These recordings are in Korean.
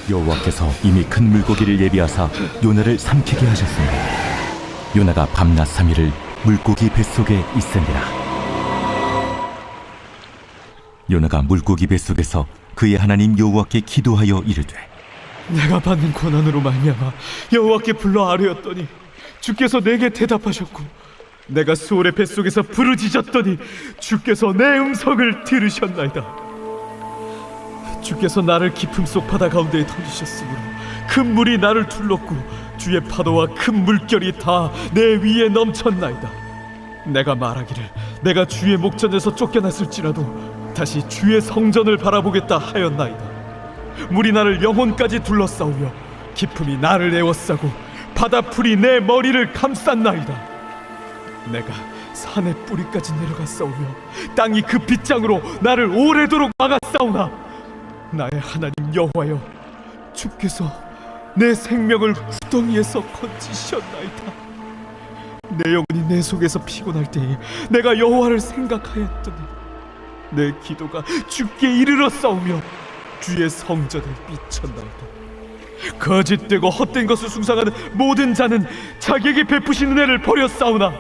여호와께서 이미 큰 물고기를 예비하사 요나를 삼키게 하셨으니 요나가 밤낮 3일을 물고기 뱃속에 있으니라. 요나가 물고기 뱃속에서 그의 하나님 여호와께 기도하여 이르되 내가 받는 고난으로 말미암아 여호와께 불러 아뢰었더니 주께서 내게 대답하셨고, 내가 수월의 뱃속에서 부르짖었더니 주께서 내 음성을 들으셨나이다. 주께서 나를 깊음 속 바다 가운데에 던지셨으므로 큰 물이 나를 둘렀고 주의 파도와 큰 물결이 다 내 위에 넘쳤나이다. 내가 말하기를 내가 주의 목전에서 쫓겨났을지라도 다시 주의 성전을 바라보겠다 하였나이다. 물이 나를 영혼까지 둘러싸우며 깊음이 나를 에워싸고 바다풀이 내 머리를 감쌌나이다. 내가 산의 뿌리까지 내려갔사오며 땅이 그 빗장으로 나를 오래도록 막았사오나 나의 하나님 여호와여, 주께서 내 생명을 구덩이에서 건지셨나이다. 내 영혼이 내 속에서 피곤할 때에 내가 여호와를 생각하였더니 내 기도가 주께 이르러 싸우며 주의 성전에 미쳤나이다. 거짓되고 헛된 것을 숭상하는 모든 자는 자기에게 베푸신 은혜를 버렸사오나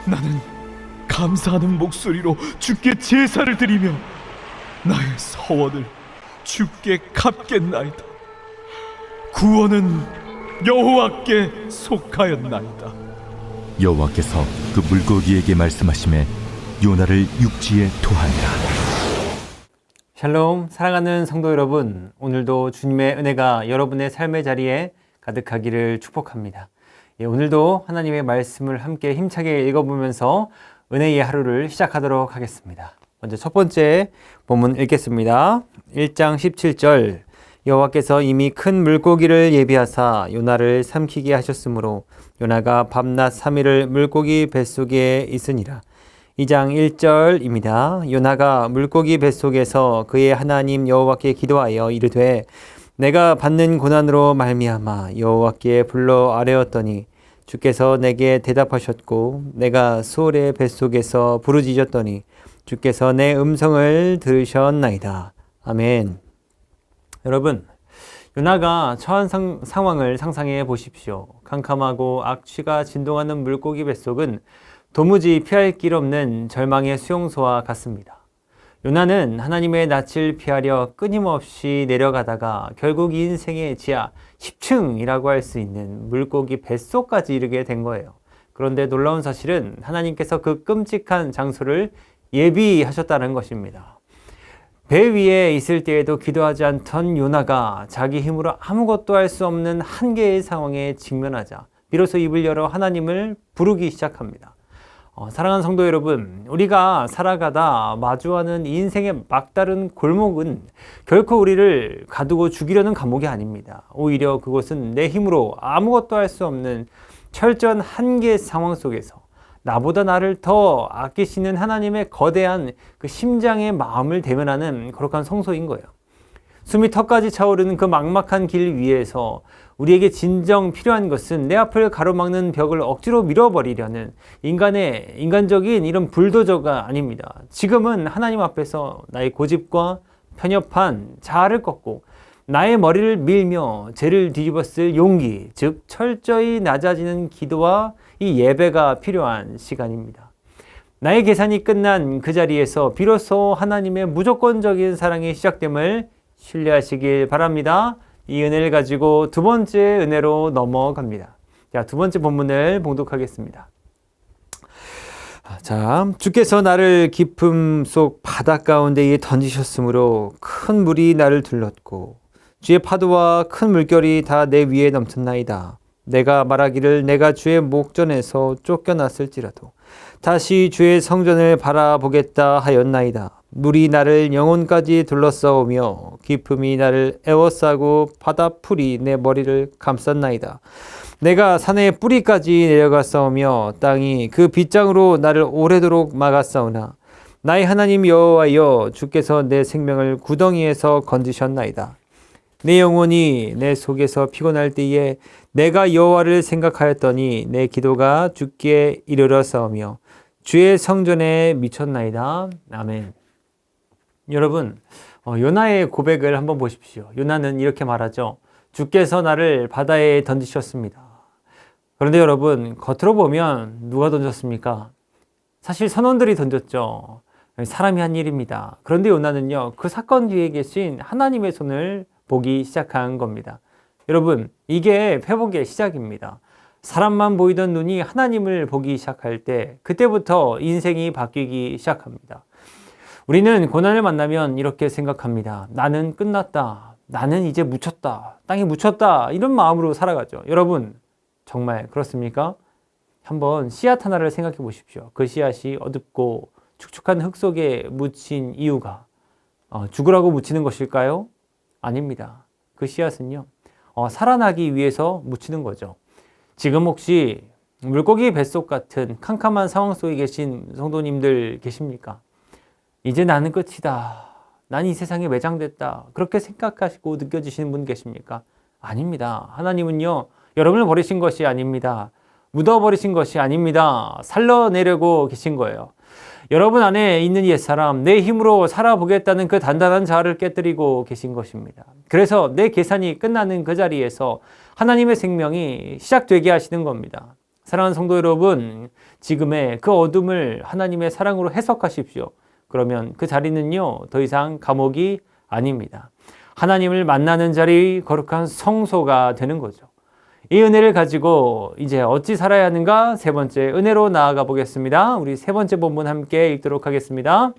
나는 감사하는 목소리로 주께 제사를 드리며 나의 서원을 주께 갚겠나이다. 구원은 여호와께 속하였나이다. 여호와께서 그 물고기에게 말씀하시매 요나를 육지에 토하니라. 샬롬, 사랑하는 성도 여러분, 오늘도 주님의 은혜가 여러분의 삶의 자리에 가득하기를 축복합니다. 오늘도 하나님의 말씀을 함께 힘차게 읽어보면서 은혜의 하루를 시작하도록 하겠습니다. 먼저 첫 번째 본문 읽겠습니다. 1장 17절, 여호와께서 이미 큰 물고기를 예비하사 요나를 삼키게 하셨으므로 요나가 밤낮 3일을 물고기 뱃속에 있으니라. 2장 1절입니다. 요나가 물고기 뱃속에서 그의 하나님 여호와께 기도하여 이르되 내가 받는 고난으로 말미암아 여호와께 불러 아뢰었더니 주께서 내게 대답하셨고, 내가 수월의 뱃속에서 부르짖었더니 주께서 내 음성을 들으셨나이다. 아멘. 여러분, 요나가 처한 상황을 상상해 보십시오. 캄캄하고 악취가 진동하는 물고기 뱃속은 도무지 피할 길 없는 절망의 수용소와 같습니다. 요나는 하나님의 낯을 피하려 끊임없이 내려가다가 결국 인생의 지하 10층이라고 할 수 있는 물고기 뱃속까지 이르게 된 거예요. 그런데 놀라운 사실은 하나님께서 그 끔찍한 장소를 예비하셨다는 것입니다. 배 위에 있을 때에도 기도하지 않던 요나가 자기 힘으로 아무것도 할 수 없는 한계의 상황에 직면하자 비로소 입을 열어 하나님을 부르기 시작합니다. 사랑하는 성도 여러분, 우리가 살아가다 마주하는 인생의 막다른 골목은 결코 우리를 가두고 죽이려는 감옥이 아닙니다. 오히려 그곳은 내 힘으로 아무것도 할 수 없는 철저한 한계 상황 속에서 나보다 나를 더 아끼시는 하나님의 거대한 그 심장의 마음을 대면하는 거룩한 성소인 거예요. 숨이 턱까지 차오르는 그 막막한 길 위에서 우리에게 진정 필요한 것은 내 앞을 가로막는 벽을 억지로 밀어버리려는 인간적인 이런 불도저가 아닙니다. 지금은 하나님 앞에서 나의 고집과 편협한 자아를 꺾고 나의 머리를 밀며 죄를 뒤집었을 용기, 즉 철저히 낮아지는 기도와 이 예배가 필요한 시간입니다. 나의 계산이 끝난 그 자리에서 비로소 하나님의 무조건적인 사랑이 시작됨을 신뢰하시길 바랍니다. 이 은혜를 가지고 두 번째 은혜로 넘어갑니다. 자, 두 번째 본문을 봉독하겠습니다. 자, 주께서 나를 깊음 속 바다 가운데에 던지셨으므로 큰 물이 나를 둘렀고 주의 파도와 큰 물결이 다 내 위에 넘쳤나이다. 내가 말하기를 내가 주의 목전에서 쫓겨났을지라도 다시 주의 성전을 바라보겠다 하였나이다. 물이 나를 영혼까지 둘러싸오며 깊음이 나를 에워싸고 바다풀이 내 머리를 감쌌나이다. 내가 산의 뿌리까지 내려갔사오며 땅이 그 빗장으로 나를 오래도록 막았사오나 나의 하나님 여호와여, 주께서 내 생명을 구덩이에서 건지셨나이다. 내 영혼이 내 속에서 피곤할 때에 내가 여호와를 생각하였더니 내 기도가 주께 이르렀사오며 주의 성전에 미쳤나이다. 아멘. 여러분, 요나의 고백을 한번 보십시오. 요나는 이렇게 말하죠. 주께서 나를 바다에 던지셨습니다. 그런데 여러분, 겉으로 보면 누가 던졌습니까? 사실 선원들이 던졌죠. 사람이 한 일입니다. 그런데 요나는요, 그 사건 뒤에 계신 하나님의 손을 보기 시작한 겁니다. 여러분, 이게 회복의 시작입니다. 사람만 보이던 눈이 하나님을 보기 시작할 때, 그때부터 인생이 바뀌기 시작합니다. 우리는 고난을 만나면 이렇게 생각합니다. 나는 끝났다. 나는 이제 묻혔다. 땅에 묻혔다. 이런 마음으로 살아가죠. 여러분, 정말 그렇습니까? 한번 씨앗 하나를 생각해 보십시오. 그 씨앗이 어둡고 축축한 흙 속에 묻힌 이유가 죽으라고 묻히는 것일까요? 아닙니다. 그 씨앗은요, 살아나기 위해서 묻히는 거죠. 지금 혹시 물고기 뱃속 같은 캄캄한 상황 속에 계신 성도님들 계십니까? 이제 나는 끝이다. 난 이 세상에 매장됐다. 그렇게 생각하시고 느껴지시는 분 계십니까? 아닙니다. 하나님은요, 여러분을 버리신 것이 아닙니다. 묻어버리신 것이 아닙니다. 살려내려고 계신 거예요. 여러분 안에 있는 옛사람, 내 힘으로 살아보겠다는 그 단단한 자아를 깨뜨리고 계신 것입니다. 그래서 내 계산이 끝나는 그 자리에서 하나님의 생명이 시작되게 하시는 겁니다. 사랑하는 성도 여러분, 지금의 그 어둠을 하나님의 사랑으로 해석하십시오. 그러면 그 자리는요, 더 이상 감옥이 아닙니다. 하나님을 만나는 자리, 거룩한 성소가 되는 거죠. 이 은혜를 가지고 이제 어찌 살아야 하는가? 세 번째 은혜로 나아가 보겠습니다. 우리 세 번째 본문 함께 읽도록 하겠습니다.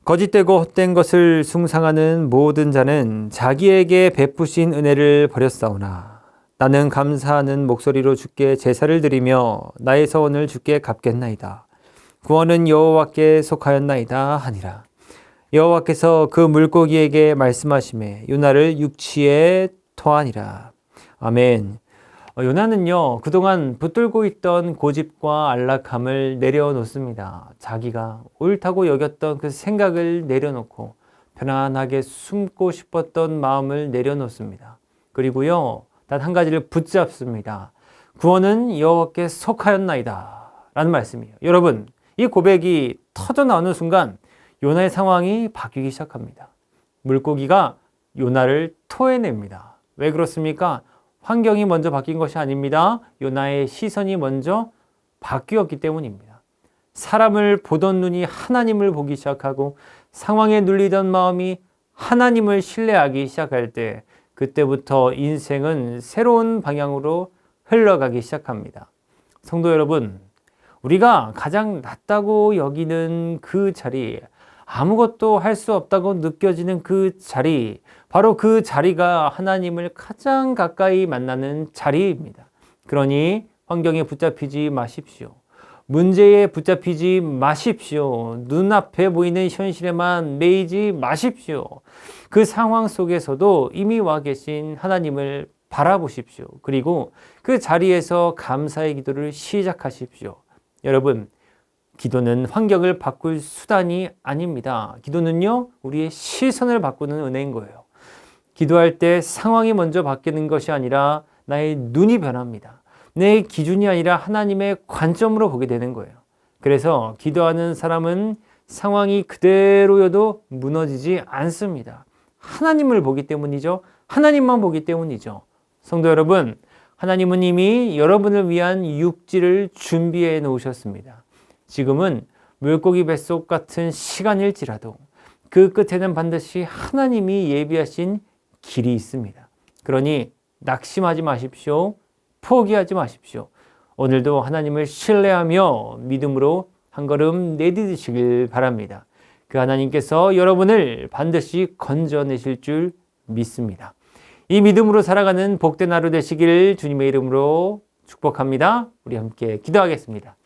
거짓되고 헛된 것을 숭상하는 모든 자는 자기에게 베푸신 은혜를 버렸사오나 나는 감사하는 목소리로 주께 제사를 드리며 나의 서원을 주께 갚겠나이다. 구원은 여호와께 속하였나이다 하니라. 여호와께서 그 물고기에게 말씀하시매 요나를 육지에 토하니라. 아멘. 요나는요, 그동안 붙들고 있던 고집과 안락함을 내려놓습니다. 자기가 옳다고 여겼던 그 생각을 내려놓고 편안하게 숨고 싶었던 마음을 내려놓습니다. 그리고요, 단 한 가지를 붙잡습니다. 구원은 여호와께 속하였나이다 라는 말씀이에요. 여러분, 이 고백이 터져 나오는 순간 요나의 상황이 바뀌기 시작합니다. 물고기가 요나를 토해냅니다. 왜 그렇습니까? 환경이 먼저 바뀐 것이 아닙니다. 요나의 시선이 먼저 바뀌었기 때문입니다. 사람을 보던 눈이 하나님을 보기 시작하고 상황에 눌리던 마음이 하나님을 신뢰하기 시작할 때 그때부터 인생은 새로운 방향으로 흘러가기 시작합니다. 성도 여러분, 우리가 가장 낫다고 여기는 그 자리, 아무것도 할 수 없다고 느껴지는 그 자리, 바로 그 자리가 하나님을 가장 가까이 만나는 자리입니다. 그러니 환경에 붙잡히지 마십시오. 문제에 붙잡히지 마십시오. 눈앞에 보이는 현실에만 매이지 마십시오. 그 상황 속에서도 이미 와 계신 하나님을 바라보십시오. 그리고 그 자리에서 감사의 기도를 시작하십시오. 여러분, 기도는 환경을 바꿀 수단이 아닙니다. 기도는요, 우리의 시선을 바꾸는 은혜인 거예요. 기도할 때 상황이 먼저 바뀌는 것이 아니라 나의 눈이 변합니다. 내 기준이 아니라 하나님의 관점으로 보게 되는 거예요. 그래서 기도하는 사람은 상황이 그대로여도 무너지지 않습니다. 하나님을 보기 때문이죠. 하나님만 보기 때문이죠. 성도 여러분, 하나님은 이미 여러분을 위한 육지를 준비해 놓으셨습니다. 지금은 물고기 뱃속 같은 시간일지라도 그 끝에는 반드시 하나님이 예비하신 길이 있습니다. 그러니 낙심하지 마십시오. 포기하지 마십시오. 오늘도 하나님을 신뢰하며 믿음으로 한 걸음 내디디시길 바랍니다. 그 하나님께서 여러분을 반드시 건져내실 줄 믿습니다. 이 믿음으로 살아가는 복된 하루 되시길 주님의 이름으로 축복합니다. 우리 함께 기도하겠습니다.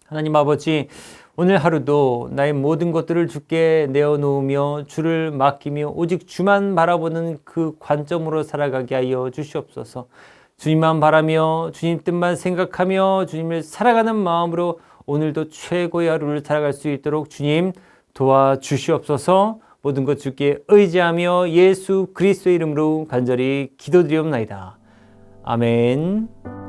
하나님 아버지, 오늘 하루도 나의 모든 것들을 주께 내어놓으며 주를 맡기며 오직 주만 바라보는 그 관점으로 살아가게 하여 주시옵소서. 주님만 바라며 주님 뜻만 생각하며 주님을 살아가는 마음으로 오늘도 최고의 하루를 살아갈 수 있도록 주님 도와주시옵소서. 모든 것 주께 의지하며 예수 그리스도의 이름으로 간절히 기도드리옵나이다. 아멘.